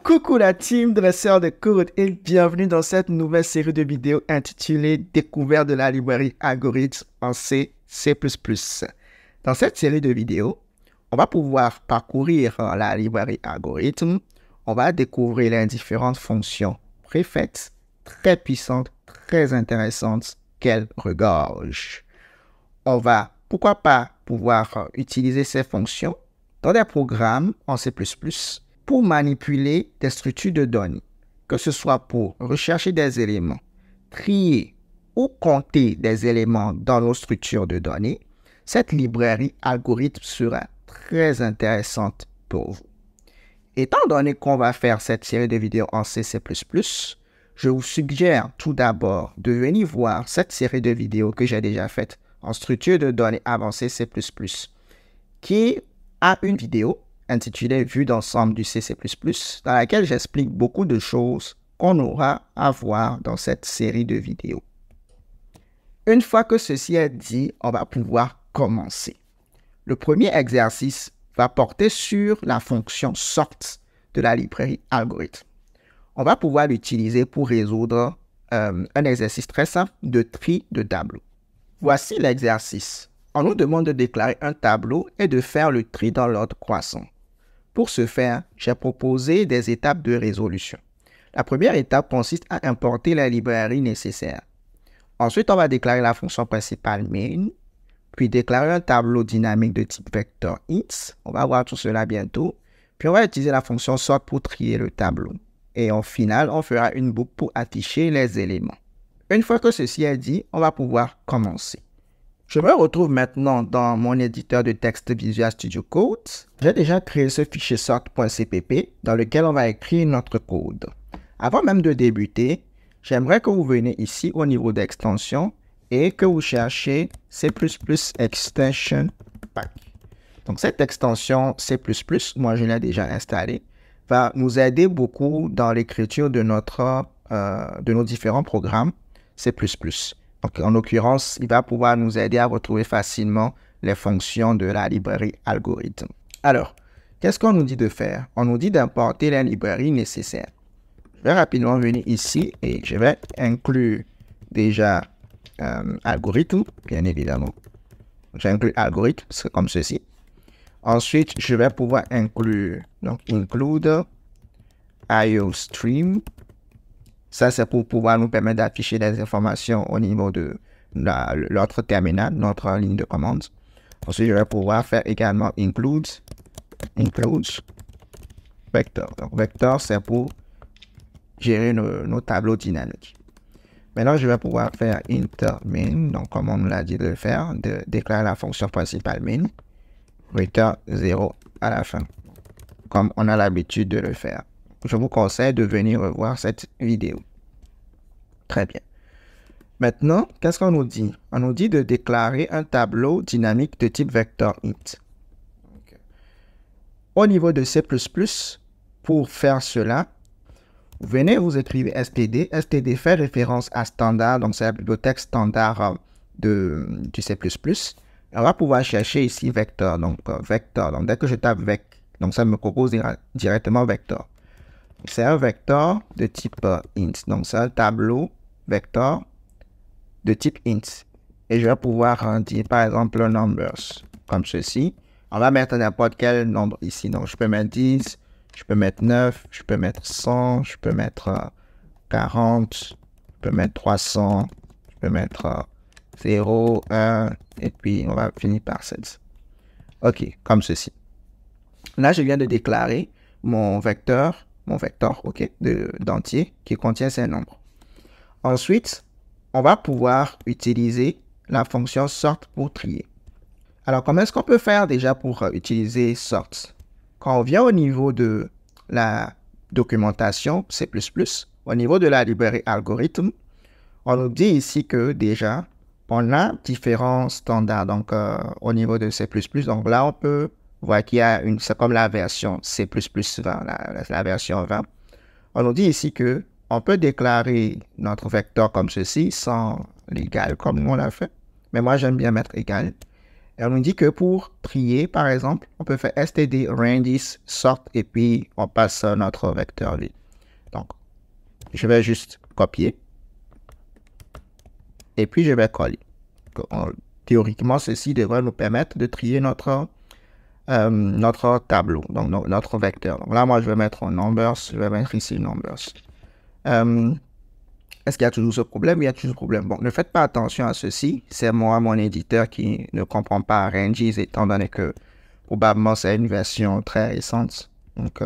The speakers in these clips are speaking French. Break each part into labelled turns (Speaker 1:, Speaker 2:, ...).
Speaker 1: Coucou la team dresseur de code et bienvenue dans cette nouvelle série de vidéos intitulée Découverte de la librairie algorithme en C, C++. Dans cette série de vidéos, on va pouvoir parcourir la librairie algorithme, on va découvrir les différentes fonctions préfaites, très puissantes, très intéressantes qu'elles regorgent. On va, pourquoi pas, pouvoir utiliser ces fonctions dans des programmes en C++ pour manipuler des structures de données, que ce soit pour rechercher des éléments, trier ou compter des éléments dans nos structures de données. Cette librairie algorithme sera très intéressante pour vous. Étant donné qu'on va faire cette série de vidéos en C++, je vous suggère tout d'abord de venir voir cette série de vidéos que j'ai déjà faite en structure de données avancée C++, qui a une vidéo intitulée Vue d'ensemble du C++, dans laquelle j'explique beaucoup de choses qu'on aura à voir dans cette série de vidéos. Une fois que ceci est dit, on va pouvoir commencer. Le premier exercice va porter sur la fonction sort de la librairie algorithme. On va pouvoir l'utiliser pour résoudre un exercice très simple de tri de tableau. Voici l'exercice. On nous demande de déclarer un tableau et de faire le tri dans l'ordre croissant. Pour ce faire, j'ai proposé des étapes de résolution. La première étape consiste à importer la librairie nécessaire. Ensuite, on va déclarer la fonction principale main, puis déclarer un tableau dynamique de type vector int. On va voir tout cela bientôt. Puis on va utiliser la fonction sort pour trier le tableau. Et au final, on fera une boucle pour afficher les éléments. Une fois que ceci est dit, on va pouvoir commencer. Je me retrouve maintenant dans mon éditeur de texte Visual Studio Code. J'ai déjà créé ce fichier sort.cpp dans lequel on va écrire notre code. Avant même de débuter, j'aimerais que vous veniez ici au niveau d'extension et que vous cherchiez C++ Extension Pack. Donc cette extension C++, moi je l'ai déjà installée, va nous aider beaucoup dans l'écriture de nos différents programmes C++. Donc, en l'occurrence, il va pouvoir nous aider à retrouver facilement les fonctions de la librairie algorithme. Alors, qu'est-ce qu'on nous dit de faire? On nous dit d'importer les librairies nécessaires. Je vais rapidement venir ici et je vais inclure déjà algorithme, bien évidemment. J'inclus algorithme, c'est comme ceci. Ensuite, je vais pouvoir inclure, donc include IOStream. Ça, c'est pour pouvoir nous permettre d'afficher des informations au niveau de notre terminal, notre ligne de commande. Ensuite, je vais pouvoir faire également include vector. Donc, vector, c'est pour gérer nos tableaux dynamiques. Maintenant, je vais pouvoir faire inter main, donc comme on nous l'a dit de le faire, de déclarer la fonction principale main, return 0 à la fin, comme on a l'habitude de le faire. Je vous conseille de venir revoir cette vidéo. Très bien. Maintenant, qu'est-ce qu'on nous dit? On nous dit de déclarer un tableau dynamique de type vector int. Au niveau de C++, pour faire cela, vous venez, vous écrivez std. Std fait référence à standard, donc c'est la bibliothèque standard du C++. On va pouvoir chercher ici vector. Donc, vector. Donc, dès que je tape vec, donc ça me propose directement vector. C'est un vecteur de type int. Donc, c'est un tableau vecteur de type int. Et je vais pouvoir dire, par exemple, numbers, comme ceci. On va mettre n'importe quel nombre ici. Donc, je peux mettre 10, je peux mettre 9, je peux mettre 100, je peux mettre 40, je peux mettre 300, je peux mettre 0, 1, et puis on va finir par 7. OK, comme ceci. Là, je viens de déclarer mon vecteur, OK, d'entier qui contient ces nombres. Ensuite, on va pouvoir utiliser la fonction sort pour trier. Alors, comment est-ce qu'on peut faire déjà pour utiliser sort? Quand on vient au niveau de la documentation C++, au niveau de la librairie algorithme, on nous dit ici que déjà, on a différents standards. Donc, au niveau de C++, donc là, on peut voir qu'il y a c'est comme la version C++ 20, la version 20. On nous dit ici que on peut déclarer notre vecteur comme ceci, sans l'égal, comme nous on l'a fait. Mais moi, j'aime bien mettre égal. Et on nous dit que pour trier, par exemple, on peut faire std ranges sort et puis on passe notre vecteur vide. Donc, je vais juste copier et puis je vais coller. Théoriquement, ceci devrait nous permettre de trier notre tableau, donc notre vecteur. Donc là, moi, je vais mettre un numbers, je vais mettre ici numbers. Est-ce qu'il y a toujours ce problème? Il y a toujours ce problème. Bon, ne faites pas attention à ceci. C'est moi, mon éditeur, qui ne comprend pas ranges, étant donné que probablement c'est une version très récente. Donc,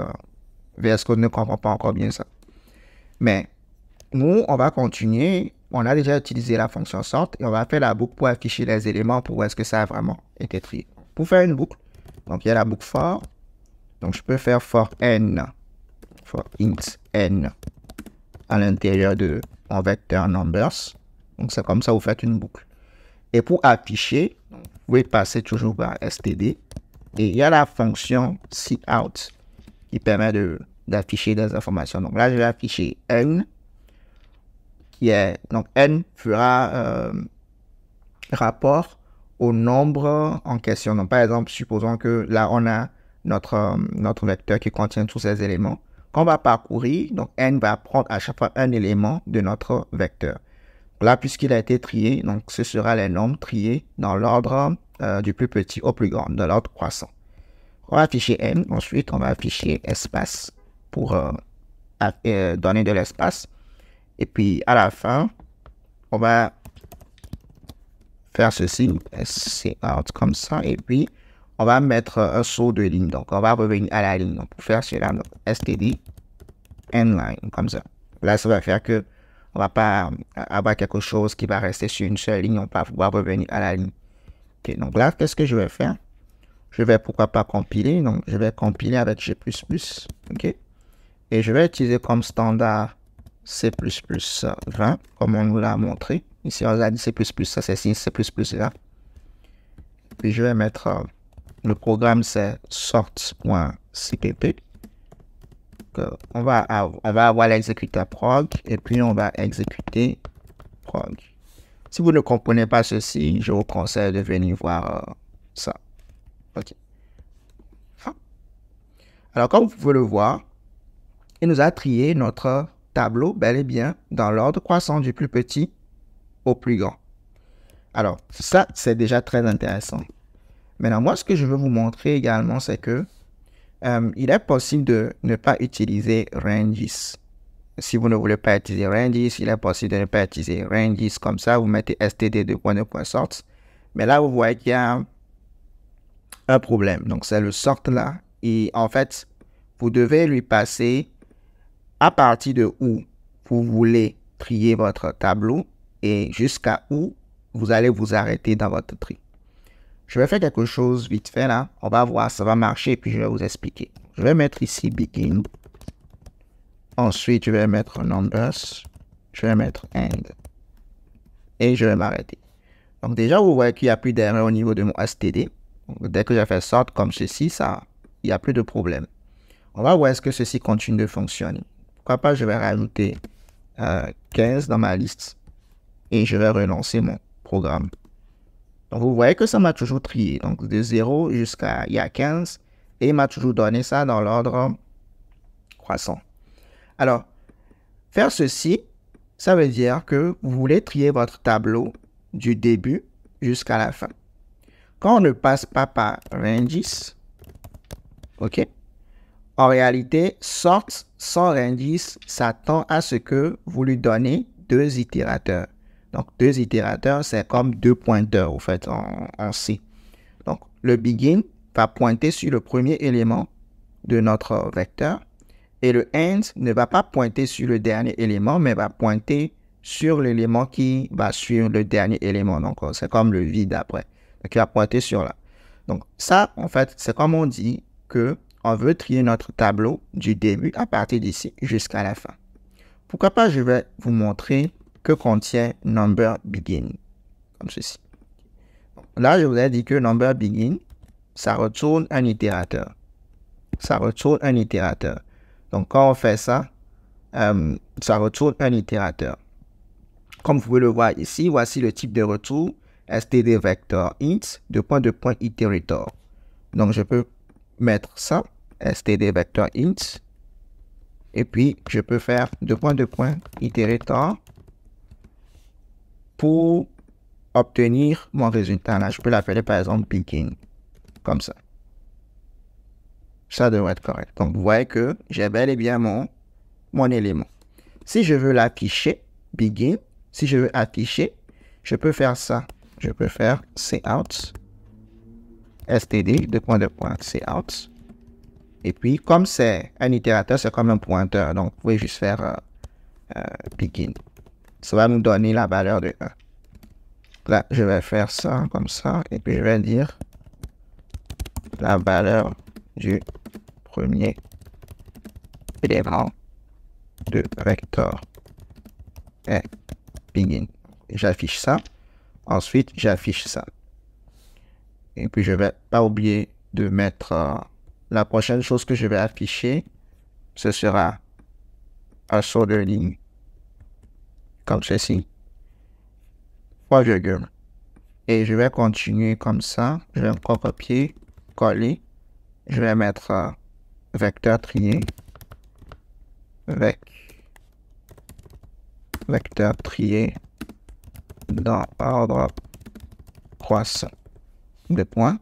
Speaker 1: VS Code ne comprend pas encore bien ça. Mais nous, on va continuer. On a déjà utilisé la fonction sort et on va faire la boucle pour afficher les éléments pour voir est-ce que ça a vraiment été trié. Pour faire une boucle, donc il y a la boucle for. Donc, je peux faire for n, for int n à l'intérieur de mon vecteur numbers. Donc, c'est comme ça vous faites une boucle. Et pour afficher, vous pouvez passer toujours par std. Et il y a la fonction cout qui permet d'afficher des informations. Donc là, je vais afficher n, qui est, donc n fera rapport au nombre en question. Donc par exemple, supposons que là, on a notre vecteur qui contient tous ces éléments. Quand on va parcourir, donc n va prendre à chaque fois un élément de notre vecteur. Là, puisqu'il a été trié, donc ce sera les nombres triés dans l'ordre du plus petit au plus grand, de l'ordre croissant. On va afficher n, ensuite on va afficher espace pour donner de l'espace. Et puis à la fin, on va faire ceci, cout comme ça, et puis on va mettre un saut de ligne. Donc on va revenir à la ligne. Donc, pour faire cela, donc, std nline, comme ça. Là, ça va faire que on va pas avoir quelque chose qui va rester sur une seule ligne, on va pouvoir revenir à la ligne. Okay, donc là, qu'est-ce que je vais faire? Je vais pourquoi pas compiler, donc je vais compiler avec G++, ok? Et je vais utiliser comme standard C++20, comme on nous l'a montré. Ici, on a dit C++, ça c'est C++ là. Puis je vais mettre, le programme c'est sort.cpp. On va avoir l'exécuteur prog, et puis on va exécuter prog. Si vous ne comprenez pas ceci, je vous conseille de venir voir ça. Ok. Alors, comme vous pouvez le voir, il nous a trié notre tableau bel et bien dans l'ordre croissant du plus petit au plus grand. Alors, ça, c'est déjà très intéressant. Maintenant, moi, ce que je veux vous montrer également, c'est que il est possible de ne pas utiliser ranges. Si vous ne voulez pas utiliser ranges, il est possible de ne pas utiliser ranges comme ça. Vous mettez std2.2.sort. Mais là, vous voyez qu'il y a un problème. Donc, c'est le sort là. Et en fait, vous devez lui passer à partir de où vous voulez trier votre tableau et jusqu'à où vous allez vous arrêter dans votre tri. Je vais faire quelque chose vite fait là. On va voir, ça va marcher et puis je vais vous expliquer. Je vais mettre ici begin. Ensuite, je vais mettre numbers. Je vais mettre end. Et je vais m'arrêter. Donc déjà, vous voyez qu'il n'y a plus d'erreur au niveau de mon std. Donc, dès que j'ai fait sort comme ceci, il n'y a plus de problème. On va voir est-ce que ceci continue de fonctionner. Pourquoi pas, je vais rajouter 15 dans ma liste. Et je vais relancer mon programme. Donc, vous voyez que ça m'a toujours trié. Donc, de 0 jusqu'à il y a 15. Et il m'a toujours donné ça dans l'ordre croissant. Alors, faire ceci, ça veut dire que vous voulez trier votre tableau du début jusqu'à la fin. Quand on ne passe pas par ranges, ok, en réalité, sort sans ranges s'attend à ce que vous lui donnez 2 itérateurs. Donc, 2 itérateurs, c'est comme 2 pointeurs, en fait, en C. Donc, le begin va pointer sur le premier élément de notre vecteur et le end ne va pas pointer sur le dernier élément, mais va pointer sur l'élément qui va suivre le dernier élément. Donc, c'est comme le vide après. Donc, il va pointer sur là. Donc, ça, en fait, c'est comme on dit que on veut trier notre tableau du début à partir d'ici jusqu'à la fin. Pourquoi pas, je vais vous montrer que contient number begin, comme ceci. Là, je vous ai dit que number begin, ça retourne un itérateur. Ça retourne un itérateur. Donc, quand on fait ça, ça retourne un itérateur. Comme vous pouvez le voir ici, voici le type de retour. std vector int, iterator. Donc, je peux mettre ça, std vector int, et puis je peux faire iterator pour obtenir mon résultat. Là, je peux l'appeler par exemple begin, comme ça. Ça devrait être correct. Donc, vous voyez que j'ai bel et bien mon élément. Si je veux l'afficher, begin, si je veux afficher, je peux faire ça. Je peux faire cout, std, cout. Et puis, comme c'est un itérateur, c'est comme un pointeur. Donc, vous pouvez juste faire begin. Ça va nous donner la valeur de 1. Là, je vais faire ça comme ça. Et puis, je vais dire la valeur du premier élément de vecteur est begin. J'affiche ça. Ensuite, j'affiche ça. Et puis, je ne vais pas oublier de mettre la prochaine chose que je vais afficher. Ce sera un saut de ligne. Comme ceci. Et je vais continuer comme ça. Je vais encore copier, coller. Je vais mettre vecteur trié. Vecteur trié dans ordre croissant. De points.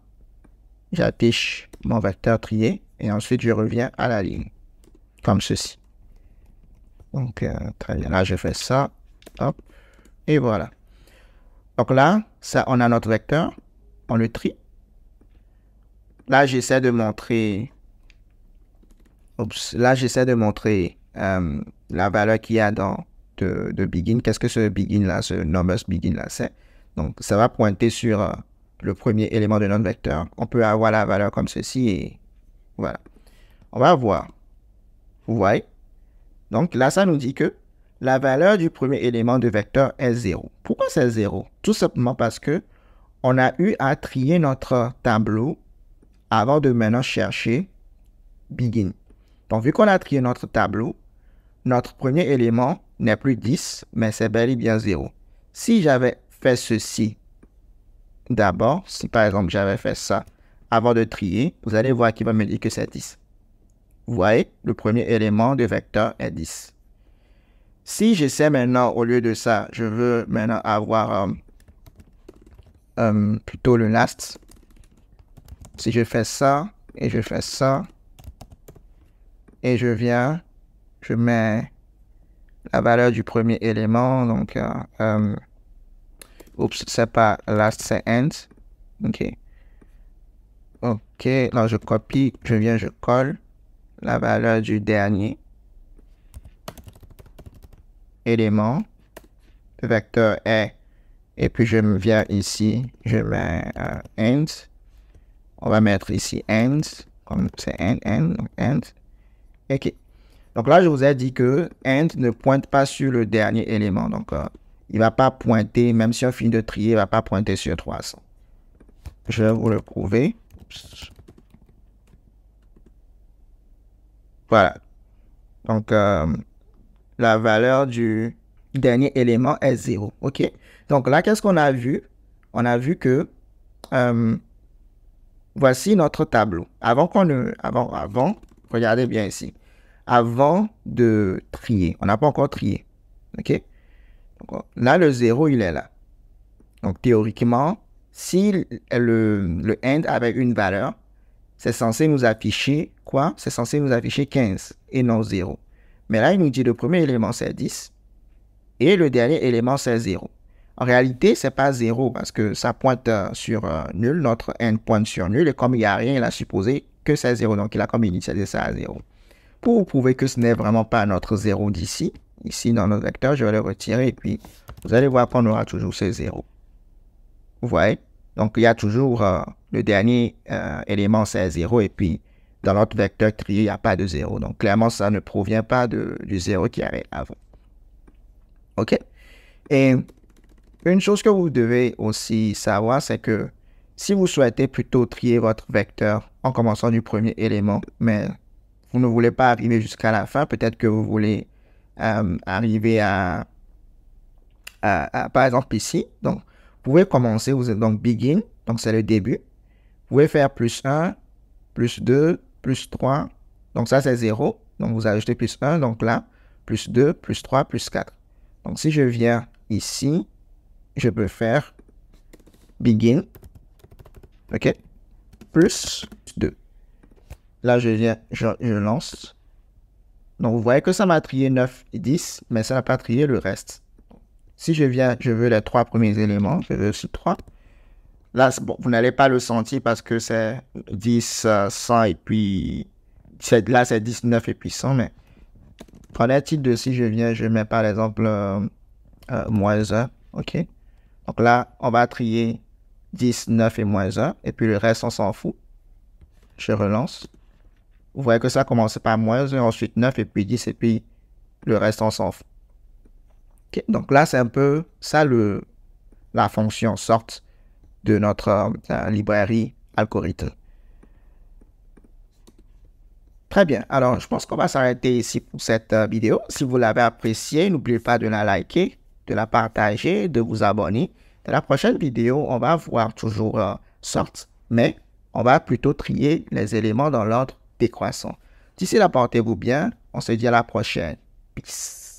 Speaker 1: J'affiche mon vecteur trié et ensuite je reviens à la ligne. Comme ceci. Donc, très bien. Là, je fais ça. Hop. Et voilà. Donc là, ça, on a notre vecteur. On le trie. Là, j'essaie de montrer... Là, j'essaie de montrer la valeur qu'il y a dans de begin. Qu'est-ce que ce begin là, ce numbers begin là, c'est? Donc, ça va pointer sur le premier élément de notre vecteur. On peut avoir la valeur comme ceci et voilà. On va voir. Vous voyez? Donc là, ça nous dit que la valeur du premier élément de vecteur est 0. Pourquoi c'est 0? Tout simplement parce que on a eu à trier notre tableau avant de maintenant chercher begin. Donc, vu qu'on a trié notre tableau, notre premier élément n'est plus 10, mais c'est bel et bien 0. Si j'avais fait ceci d'abord, si par exemple j'avais fait ça avant de trier, vous allez voir qu'il va me dire que c'est 10. Vous voyez, le premier élément de vecteur est 10. Si j'essaie maintenant, au lieu de ça, je veux maintenant avoir plutôt le last. Si je fais ça, et je fais ça, et je viens, je mets la valeur du premier élément, donc, oups, c'est pas last, c'est end. Ok. Ok, là je copie, je viens, je colle la valeur du dernier élément. Le vecteur est, et puis je me viens ici, je mets end. On va mettre ici end, comme c'est end, donc end. Ok. Donc là, je vous ai dit que end ne pointe pas sur le dernier élément. Donc, il ne va pas pointer, même si on finit de trier, il ne va pas pointer sur 300. Je vais vous le prouver. Voilà. Donc, la valeur du dernier élément est 0. OK? Donc là, qu'est-ce qu'on a vu? On a vu que voici notre tableau. Avant, regardez bien ici. Avant de trier, on n'a pas encore trié. OK? Donc, là, le 0, il est là. Donc, théoriquement, si le end avait une valeur, c'est censé nous afficher quoi? C'est censé nous afficher 15 et non 0. Mais là, il nous dit le premier élément, c'est 10 et le dernier élément, c'est 0. En réalité, ce n'est pas 0 parce que ça pointe sur nul. Notre end pointe sur nul et comme il n'y a rien, il a supposé que c'est 0. Donc, il a comme initialisé ça à 0. Pour vous prouver que ce n'est vraiment pas notre 0 d'ici, ici dans notre vecteur, je vais le retirer et puis vous allez voir qu'on aura toujours ce 0. Vous voyez? Donc, il y a toujours le dernier élément, c'est 0 et puis dans notre vecteur trié, il n'y a pas de 0. Donc, clairement, ça ne provient pas du 0 qui avait avant. OK? Et une chose que vous devez aussi savoir, c'est que si vous souhaitez plutôt trier votre vecteur en commençant du premier élément, mais vous ne voulez pas arriver jusqu'à la fin, peut-être que vous voulez arriver à par exemple ici. Donc, pouvez commencer, vous êtes donc begin, donc c'est le début. Vous pouvez faire plus 1, plus 2, plus 3. Donc ça, c'est 0. Donc vous ajoutez plus 1, donc là, plus 2, plus 3, plus 4. Donc si je viens ici, je peux faire begin, ok, plus 2. Là, je viens, je lance. Donc vous voyez que ça m'a trié 9 et 10, mais ça n'a pas trié le reste. Si je viens, je veux les 3 premiers éléments, je veux aussi 3. Là, bon, vous n'allez pas le sentir parce que c'est 10, 100 et puis... Là, c'est 19 et puis 100, mais... Qu'en est-il de si je viens, je mets par exemple moins 1, ok? Donc là, on va trier 10, 9 et moins 1, et puis le reste, on s'en fout. Je relance. Vous voyez que ça commence par moins 1, ensuite 9, et puis 10, et puis le reste, on s'en fout. Okay? Donc là, c'est un peu ça la fonction sort de notre librairie algorithme. Très bien. Alors, je pense qu'on va s'arrêter ici pour cette vidéo. Si vous l'avez appréciée, n'oubliez pas de la liker, de la partager, de vous abonner. Dans la prochaine vidéo, on va voir toujours sort, mais on va plutôt trier les éléments dans l'ordre décroissant. D'ici là, portez-vous bien. On se dit à la prochaine. Peace.